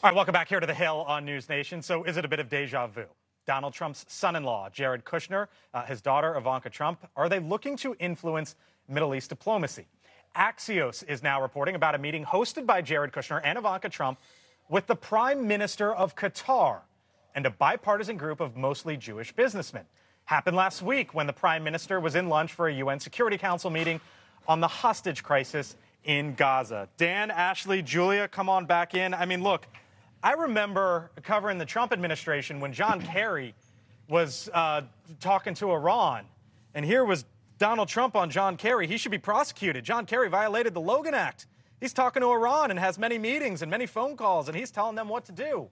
All right, welcome back here to the Hill on News Nation. So is it a bit of deja vu? Donald Trump's son-in-law, Jared Kushner, his daughter, Ivanka Trump, are they looking to influence Middle East diplomacy? Axios is now reporting about a meeting hosted by Jared Kushner and Ivanka Trump with the Prime Minister of Qatar and a bipartisan group of mostly Jewish businessmen. Happened last week when the Prime Minister was in lunch for a UN Security Council meeting on the hostage crisis in Gaza. Dan, Ashley, Julia, come on back in. I mean, look, I remember covering the Trump administration when John Kerry was talking to Iran. And here was Donald Trump on John Kerry. He should be prosecuted. John Kerry violated the Logan Act. He's talking to Iran and has many meetings and many phone calls, and he's telling them what to do.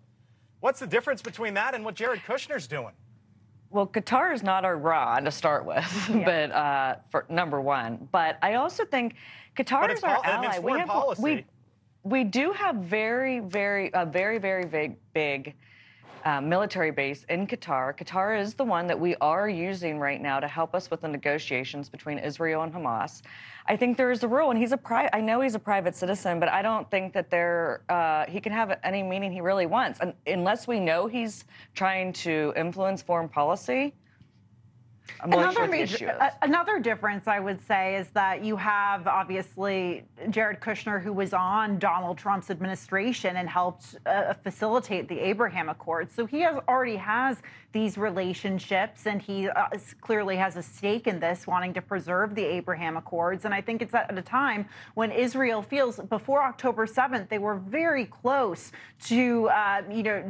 What's the difference between that and what Jared Kushner's doing? Well, Qatar is not Iran to start with, but for number one. But I also think Qatar is our ally. We do have very big military base in Qatar. Qatar is the one that we are using right now to help us with the negotiations between Israel and Hamas. I think there is a rule, and I know he's a private citizen, but I don't think that he can have any meaning he really wants, unless we know he's trying to influence foreign policy. Another difference, I would say, is that you have, obviously, Jared Kushner, who was on Donald Trump's administration and helped facilitate the Abraham Accords. So he already has these relationships, and he clearly has a stake in this, wanting to preserve the Abraham Accords. And I think it's at a time when Israel feels, before October 7th, they were very close to,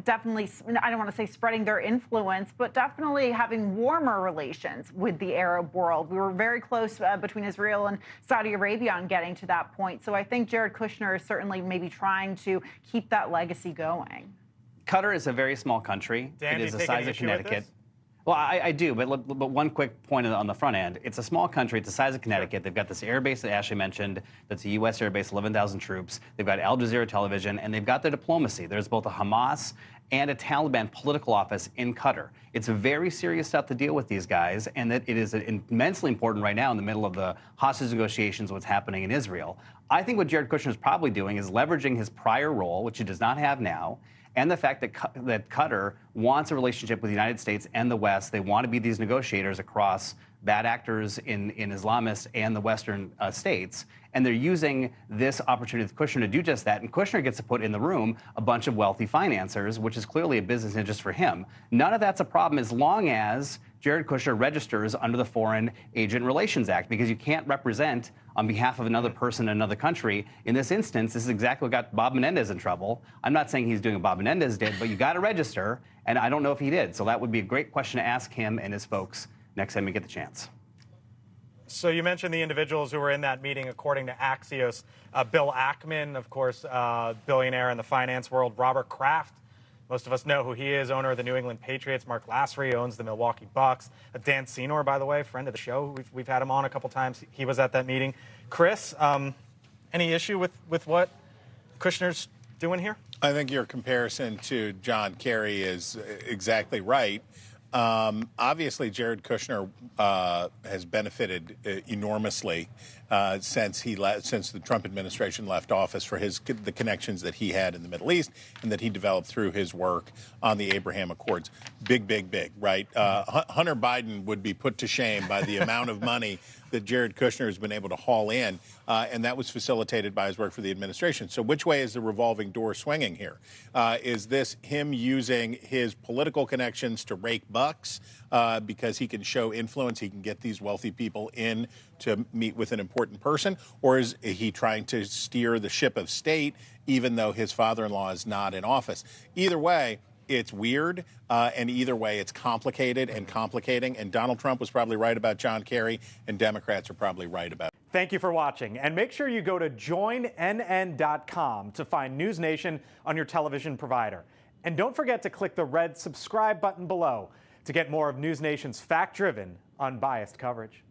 definitely, I don't want to say spreading their influence, but definitely having warmer relations with the Arab world. We were very close between Israel and Saudi Arabia on getting to that point. So I think Jared Kushner is certainly maybe trying to keep that legacy going. Qatar is a very small country. Dan, it is the size of Connecticut. Well, I do, but one quick point on the front end. It's a small country. It's the size of Connecticut. They've got this air base that Ashley mentioned. That's a U.S. air base, 11,000 troops. They've got Al Jazeera television, and they've got their diplomacy. There's both a Hamas and a Taliban political office in Qatar. It's very serious stuff to deal with these guys, and that it is immensely important right now in the middle of the hostage negotiations, what's happening in Israel. I think what Jared Kushner is probably doing is leveraging his prior role, which he does not have now, and the fact that Qatar wants a relationship with the United States and the West. They want to be these negotiators across bad actors in Islamists and the Western states. And they're using this opportunity with Kushner to do just that. And Kushner gets to put in the room a bunch of wealthy financiers, which is clearly a business interest for him. None of that's a problem as long as Jared Kushner registers under the Foreign Agent Relations Act, because you can't represent on behalf of another person in another country. In this instance, this is exactly what got Bob Menendez in trouble. I'm not saying he's doing what Bob Menendez did, but you got to register, and I don't know if he did. So that would be a great question to ask him and his folks next time we get the chance. So you mentioned the individuals who were in that meeting, according to Axios. Bill Ackman, of course, billionaire in the finance world. Robert Kraft, most of us know who he is, owner of the New England Patriots. Mark Lassery owns the Milwaukee Bucks. Dan Senor, by the way, friend of the show. We've had him on a couple times. He was at that meeting. Chris, any issue with what Kushner's doing here? I think your comparison to John Kerry is exactly right. Obviously, Jared Kushner has benefited enormously since the Trump administration left office for the connections that he had in the Middle East and that he developed through his work on the Abraham Accords. Big, right? Hunter Biden would be put to shame by the amount of money that Jared Kushner has been able to haul in, and that was facilitated by his work for the administration. So which way is the revolving door swinging here? Is this him using his political connections to rake bucks because he can show influence, he can get these wealthy people in to meet with an important person, or is he trying to steer the ship of state even though his father-in-law is not in office? Either way, it's weird, and either way, it's complicated and complicating. And Donald Trump was probably right about John Kerry, and Democrats are probably right about it. Thank you for watching. And make sure you go to joinnn.com to find News Nation on your television provider. And don't forget to click the red subscribe button below to get more of News Nation's fact-driven, unbiased coverage.